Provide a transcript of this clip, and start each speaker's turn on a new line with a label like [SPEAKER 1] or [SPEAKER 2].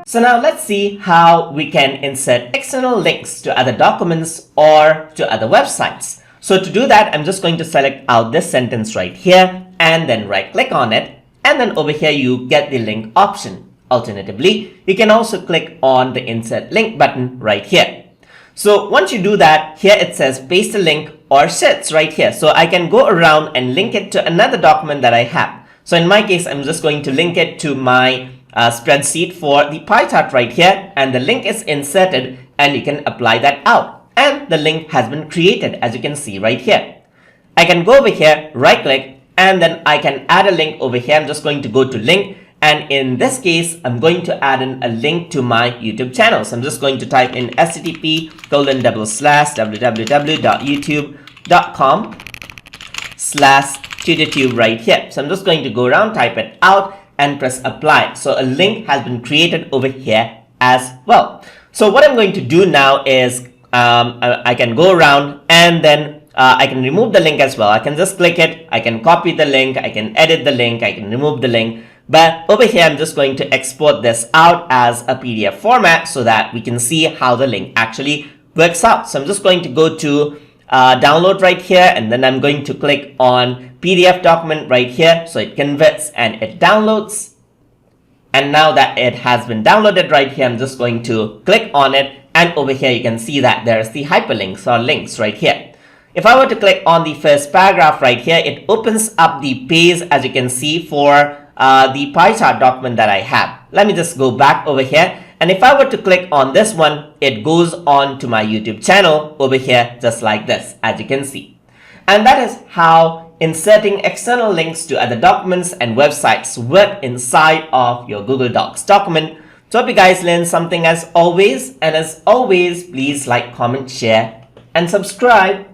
[SPEAKER 1] So now let's see how we can insert external links to other documents or to other websites. So to do that, I'm just going to select out this sentence right here and then right click on it. And then over here, you get the link option. Alternatively, you can also click on the insert link button right here. So once you do that, here it says paste a link or sits right here. So I can go around and link it to another document that I have. So in my case, I'm just going to link it to my spreadsheet for the pie chart right here, and the link is inserted and you can apply that out, and the link has been created as you can see right here. I can go over here, right click, and then I can add a link over here. I'm just going to go to link, and in this case I'm going to add in a link to my YouTube channel. So I'm just going to type in http://www.youtube.com/TutorTube right here. So I'm just going to go around, type it out, and press apply. So a link has been created over here as well. So what I'm going to do now is I can go around and then I can remove the link as well. I can just click it, I can copy the link, I can edit the link, I can remove the link. But over here, I'm just going to export this out as a PDF format so that we can see how the link actually works out. So I'm just going to go to download right here, and then I'm going to click on PDF document right here. So it converts and it downloads. And now that it has been downloaded right here, I'm just going to click on it. And over here, you can see that there's the hyperlinks or links right here. If I were to click on the first paragraph right here, it opens up the page as you can see for the pie chart document that I have. Let me just go back over here. And if I were to click on this one, it goes on to my YouTube channel over here, just like this, as you can see. And that is how inserting external links to other documents and websites work inside of your Google Docs document. So hope you guys learned something as always. And as always, please like, comment, share, and subscribe.